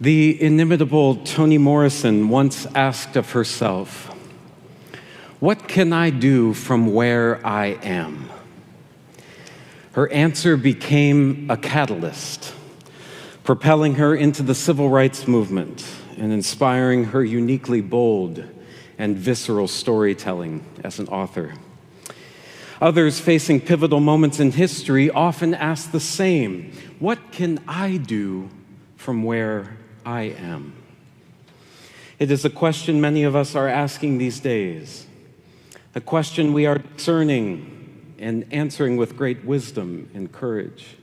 The inimitable Toni Morrison once asked of herself, "What can I do from where I am?" Her answer became a catalyst, propelling her into the civil rights movement and inspiring her uniquely bold and visceral storytelling as an author. Others facing pivotal moments in history often ask the same, "What can I do from where I am?" It is a question many of us are asking these days, a question we are discerning and answering with great wisdom and courage.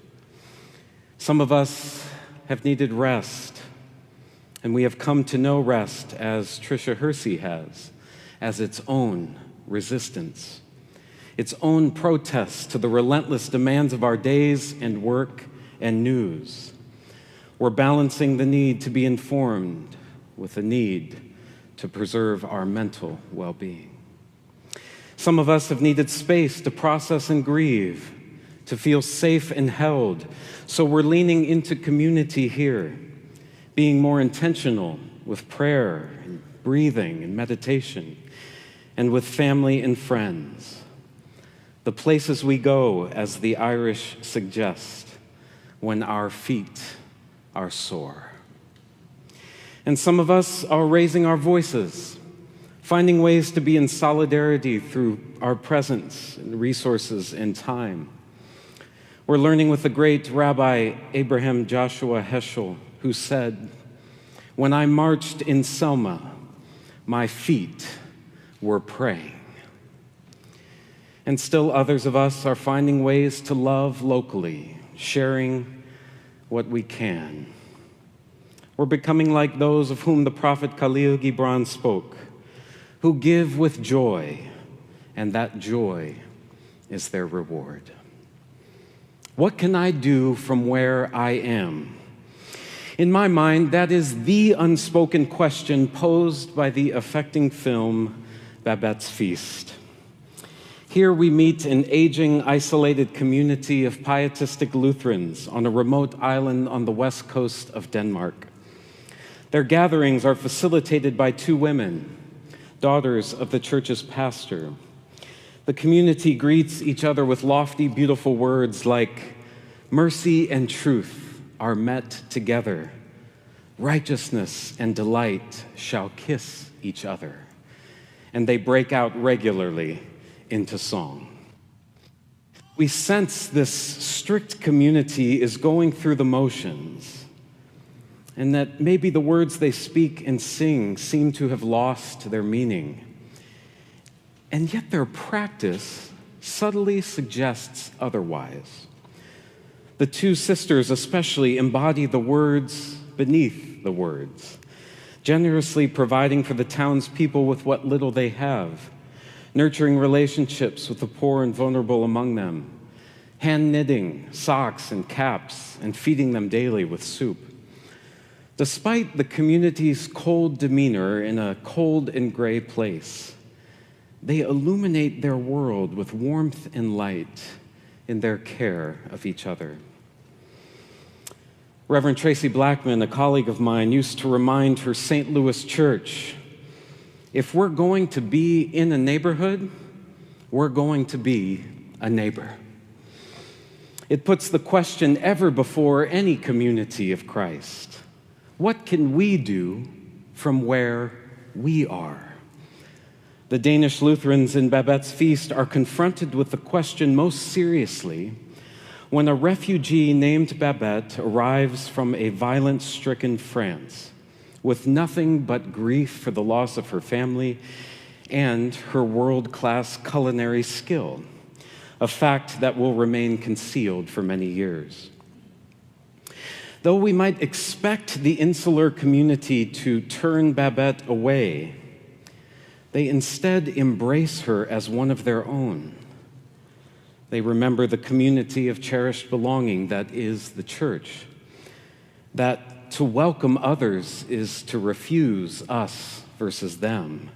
Some of us have needed rest, and we have come to know rest, as Tricia Hersey has, as its own resistance, its own protest to the relentless demands of our days and work and news. We're balancing the need to be informed with the need to preserve our mental well-being. Some of us have needed space to process and grieve, to feel safe and held, so we're leaning into community here, being more intentional with prayer and breathing and meditation, and with family and friends. The places we go, as the Irish suggest, when our feet are sore. And some of us are raising our voices, finding ways to be in solidarity through our presence and resources and time. We're learning with the great Rabbi Abraham Joshua Heschel, who said, "When I marched in Selma, my feet were praying." And still others of us are finding ways to love locally, sharing what we can. We're becoming like those of whom the prophet Khalil Gibran spoke, who give with joy, and that joy is their reward. What can I do from where I am? In my mind, that is the unspoken question posed by the affecting film Babette's Feast. Here we meet an aging, isolated community of pietistic Lutherans on a remote island on the west coast of Denmark. Their gatherings are facilitated by two women, daughters of the church's pastor. The community greets each other with lofty, beautiful words like, "Mercy and truth are met together. Righteousness and delight shall kiss each other." And they break out regularly into song. We sense this strict community is going through the motions, and that maybe the words they speak and sing seem to have lost their meaning. And yet their practice subtly suggests otherwise. The two sisters especially embody the words beneath the words, generously providing for the townspeople with what little they have, nurturing relationships with the poor and vulnerable among them, hand knitting socks and caps, and feeding them daily with soup. Despite the community's cold demeanor in a cold and gray place, they illuminate their world with warmth and light in their care of each other. Reverend Tracy Blackman, a colleague of mine, used to remind her St. Louis church, if we're going to be in a neighborhood, we're going to be a neighbor. It puts the question ever before any community of Christ. What can we do from where we are? The Danish Lutherans in Babette's Feast are confronted with the question most seriously when a refugee named Babette arrives from a violence-stricken France with nothing but grief for the loss of her family and her world-class culinary skill, a fact that will remain concealed for many years. Though we might expect the insular community to turn Babette away, they instead embrace her as one of their own. They remember the community of cherished belonging that is the church, that to welcome others is to refuse us versus them,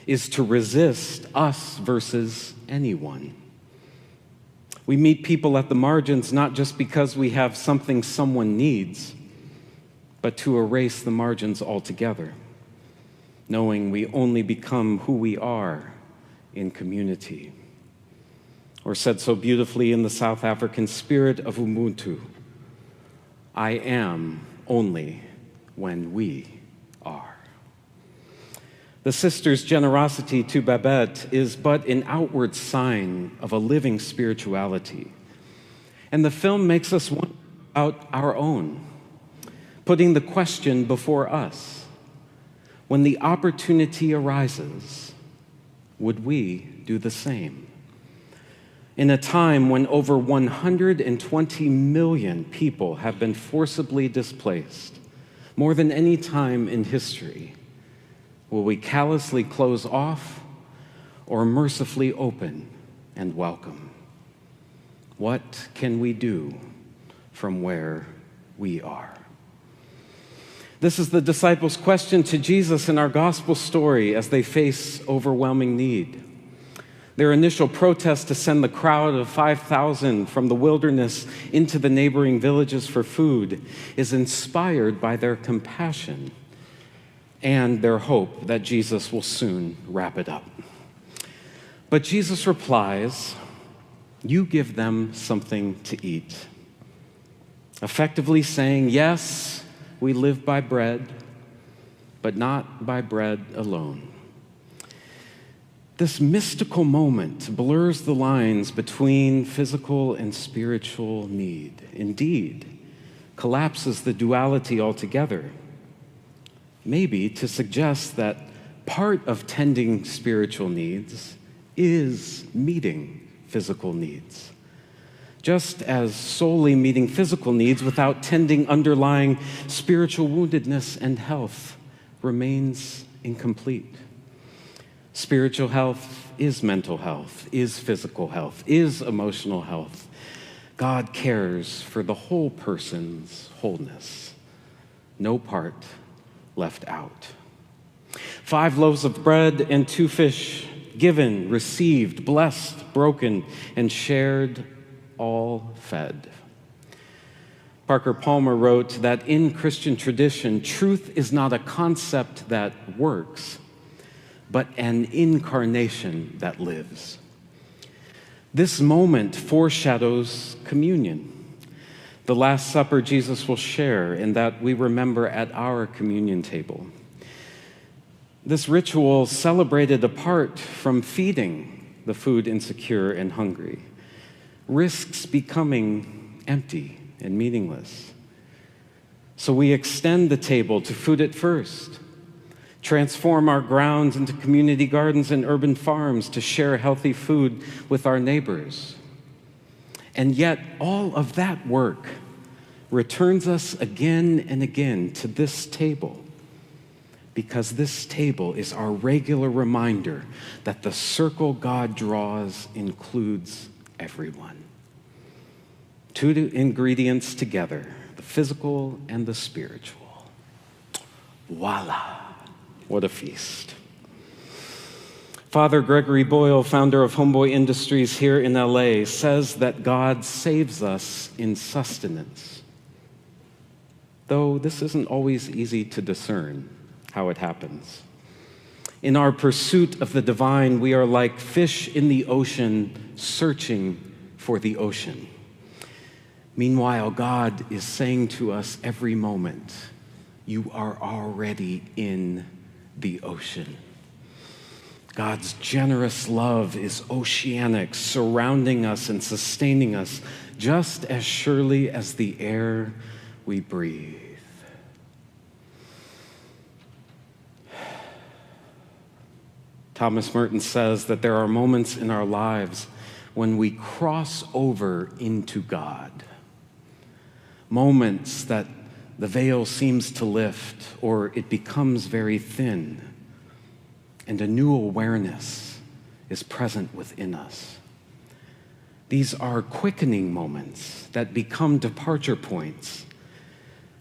is to resist us versus anyone. We meet people at the margins not just because we have something someone needs, but to erase the margins altogether, knowing we only become who we are in community. Or said so beautifully in the South African spirit of Ubuntu, I am only when we are. The sister's generosity to Babette is but an outward sign of a living spirituality. And the film makes us wonder about our own, putting the question before us, when the opportunity arises, would we do the same? In a time when over 120 million people have been forcibly displaced, more than any time in history, will we callously close off or mercifully open and welcome? What can we do from where we are? This is the disciples' question to Jesus in our gospel story as they face overwhelming need. Their initial protest to send the crowd of 5,000 from the wilderness into the neighboring villages for food is inspired by their compassion and their hope that Jesus will soon wrap it up. But Jesus replies, "You give them something to eat," effectively saying, yes, we live by bread, but not by bread alone. This mystical moment blurs the lines between physical and spiritual need. Indeed, collapses the duality altogether. Maybe to suggest that part of tending spiritual needs is meeting physical needs. Just as solely meeting physical needs without tending underlying spiritual woundedness and health remains incomplete. Spiritual health is mental health, is physical health, is emotional health. God cares for the whole person's wholeness. No part left out. 5 loaves of bread and 2 fish, given, received, blessed, broken, and shared, all fed. Parker Palmer wrote that in Christian tradition, truth is not a concept that works, but an incarnation that lives. This moment foreshadows communion, the Last Supper Jesus will share and that we remember at our communion table. This ritual celebrated apart from feeding the food insecure and hungry, risks becoming empty and meaningless. So we extend the table to food it first, transform our grounds into community gardens and urban farms to share healthy food with our neighbors. And yet, all of that work returns us again and again to this table, because this table is our regular reminder that the circle God draws includes everyone. 2 ingredients together, the physical and the spiritual. Voila. What a feast. Father Gregory Boyle, founder of Homeboy Industries here in LA, says that God saves us in sustenance. Though this isn't always easy to discern how it happens. In our pursuit of the divine, we are like fish in the ocean searching for the ocean. Meanwhile, God is saying to us every moment, you are already in the ocean. God's generous love is oceanic, surrounding us and sustaining us just as surely as the air we breathe. Thomas Merton says that there are moments in our lives when we cross over into God. Moments that the veil seems to lift or it becomes very thin, and a new awareness is present within us. These are quickening moments that become departure points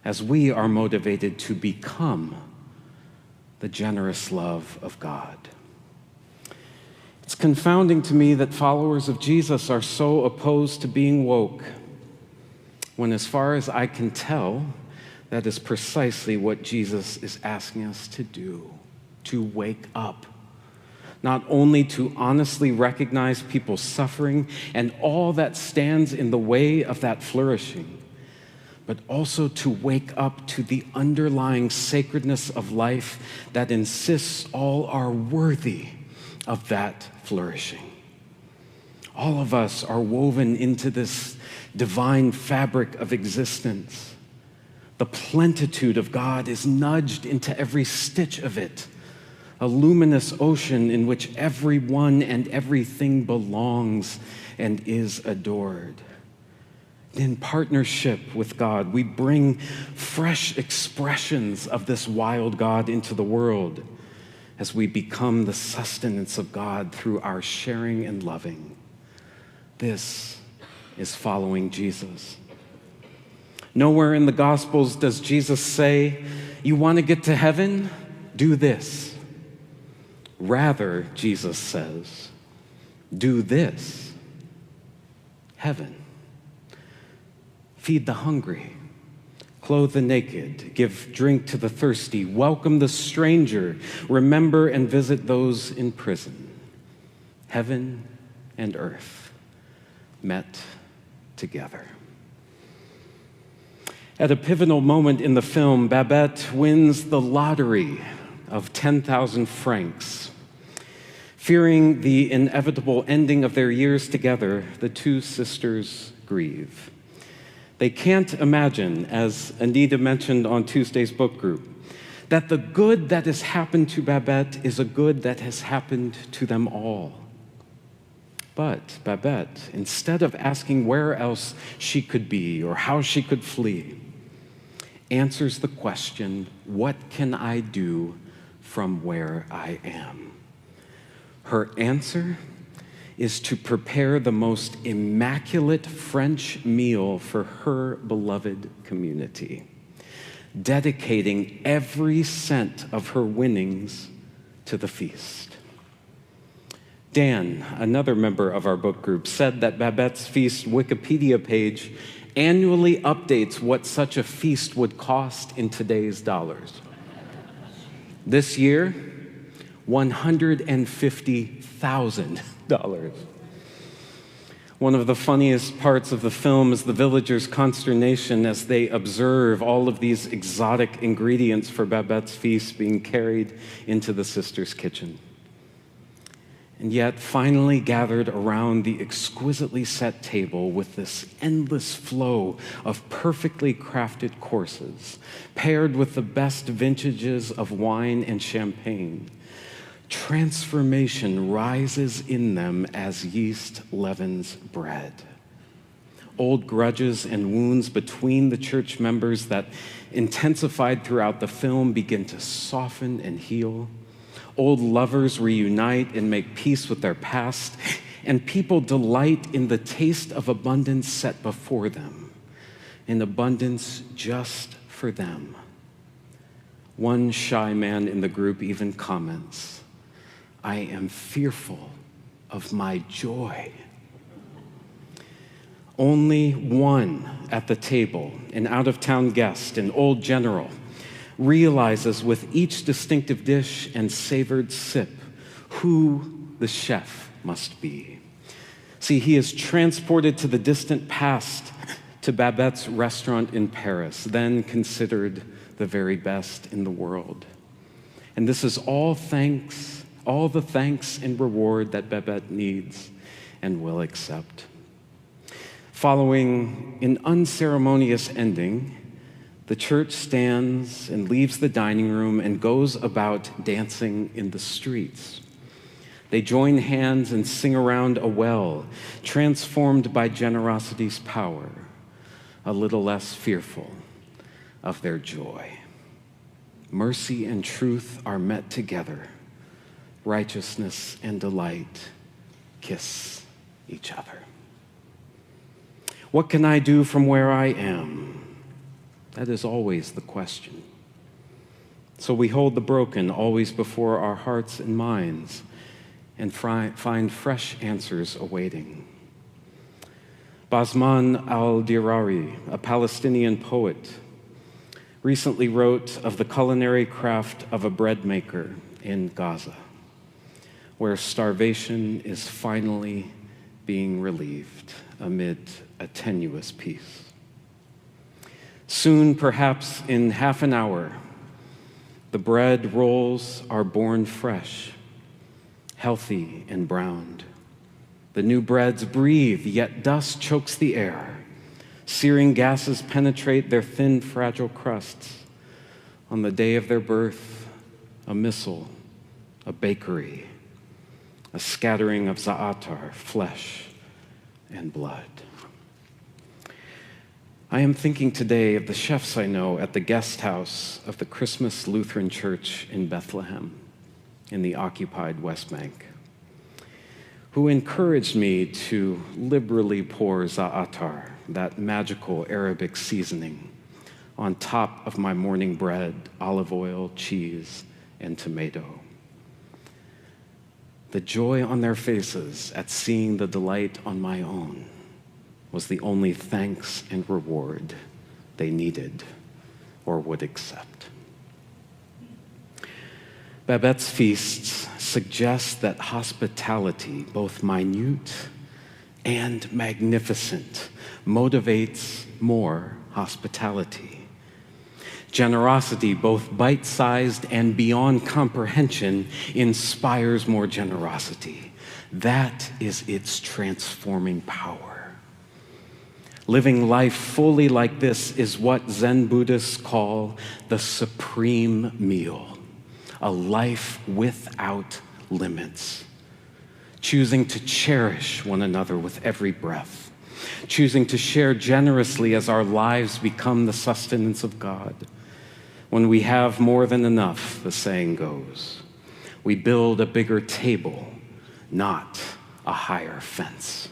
as we are motivated to become the generous love of God. It's confounding to me that followers of Jesus are so opposed to being woke, when as far as I can tell, That is precisely what Jesus is asking us to do, to wake up. Not only to honestly recognize people's suffering and all that stands in the way of that flourishing, but also to wake up to the underlying sacredness of life that insists all are worthy of that flourishing. All of us are woven into this divine fabric of existence. The plenitude of God is nudged into every stitch of it, a luminous ocean in which everyone and everything belongs and is adored. In partnership with God, we bring fresh expressions of this wild God into the world as we become the sustenance of God through our sharing and loving. This is following Jesus. Nowhere in the Gospels does Jesus say, "You want to get to heaven? Do this." Rather, Jesus says, "Do this, heaven. Feed the hungry, clothe the naked, give drink to the thirsty, welcome the stranger, remember and visit those in prison." Heaven and earth met together. At a pivotal moment in the film, Babette wins the lottery of 10,000 francs. Fearing the inevitable ending of their years together, the two sisters grieve. They can't imagine, as Anita mentioned on Tuesday's book group, that the good that has happened to Babette is a good that has happened to them all. But Babette, instead of asking where else she could be or how she could flee, answers the question, "What can I do from where I am?" Her answer is to prepare the most immaculate French meal for her beloved community, dedicating every cent of her winnings to the feast. Dan, another member of our book group, said that Babette's Feast Wikipedia page annually updates what such a feast would cost in today's dollars. This year, $150,000. One of the funniest parts of the film is the villagers' consternation as they observe all of these exotic ingredients for Babette's feast being carried into the sisters' kitchen. And yet, finally gathered around the exquisitely set table with this endless flow of perfectly crafted courses, paired with the best vintages of wine and champagne, transformation rises in them as yeast leavens bread. Old grudges and wounds between the church members that intensified throughout the film begin to soften and heal. Old lovers reunite and make peace with their past, and people delight in the taste of abundance set before them, in abundance just for them. One shy man in the group even comments, "I am fearful of my joy." Only one at the table, an out-of-town guest, an old general, realizes with each distinctive dish and savored sip who the chef must be. See, he is transported to the distant past, to Babette's restaurant in Paris, then considered the very best in the world. And this is all the thanks and reward that Babette needs and will accept. Following an unceremonious ending, the church stands and leaves the dining room and goes about dancing in the streets. They join hands and sing around a well, transformed by generosity's power, a little less fearful of their joy. Mercy and truth are met together. Righteousness and delight kiss each other. What can I do from where I am? That is always the question. So we hold the broken always before our hearts and minds and find fresh answers awaiting. Basman al-Dirari, a Palestinian poet, recently wrote of the culinary craft of a bread maker in Gaza, where starvation is finally being relieved amid a tenuous peace. Soon, perhaps in half an hour, the bread rolls are born fresh, healthy and browned. The new breads breathe, yet dust chokes the air. Searing gases penetrate their thin, fragile crusts. On the day of their birth, a missile, a bakery, a scattering of za'atar, flesh and blood. I am thinking today of the chefs I know at the guest house of the Christmas Lutheran Church in Bethlehem, in the occupied West Bank, who encouraged me to liberally pour za'atar, that magical Arabic seasoning, on top of my morning bread, olive oil, cheese, and tomato. The joy on their faces at seeing the delight on my own was the only thanks and reward they needed or would accept. Babette's feasts suggest that hospitality, both minute and magnificent, motivates more hospitality. Generosity, both bite-sized and beyond comprehension, inspires more generosity. That is its transforming power. Living life fully like this is what Zen Buddhists call the supreme meal, a life without limits. Choosing to cherish one another with every breath, choosing to share generously as our lives become the sustenance of God. When we have more than enough, the saying goes, we build a bigger table, not a higher fence.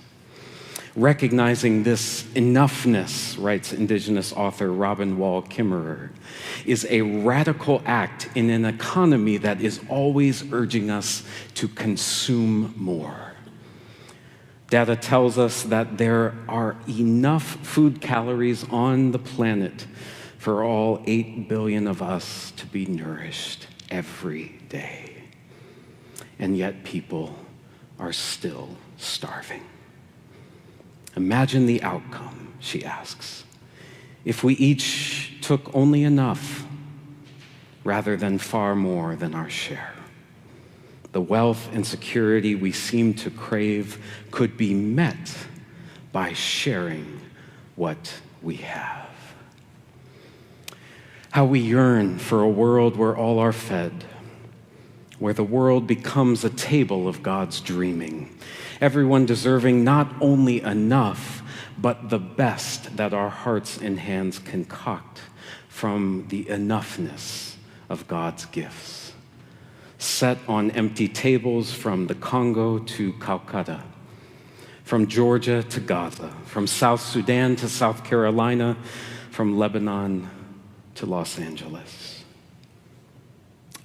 Recognizing this enoughness, writes Indigenous author Robin Wall Kimmerer, is a radical act in an economy that is always urging us to consume more. Data tells us that there are enough food calories on the planet for all 8 billion of us to be nourished every day. And yet people are still starving. Imagine the outcome, she asks, if we each took only enough rather than far more than our share. The wealth and security we seem to crave could be met by sharing what we have. How we yearn for a world where all are fed, where the world becomes a table of God's dreaming, everyone deserving not only enough, but the best that our hearts and hands concoct from the enoughness of God's gifts. Set on empty tables from the Congo to Calcutta, from Georgia to Gaza, from South Sudan to South Carolina, from Lebanon to Los Angeles.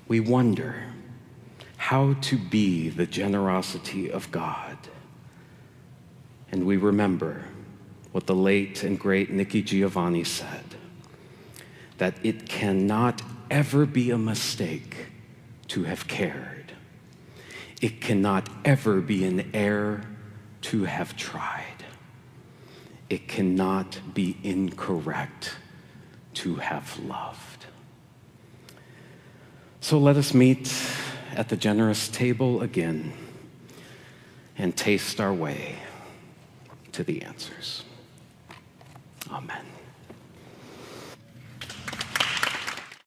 We wonder how to be the generosity of God. And we remember what the late and great Nikki Giovanni said, that it cannot ever be a mistake to have cared. It cannot ever be an error to have tried. It cannot be incorrect to have loved. So let us meet at the generous table again and taste our way to the answers. Amen.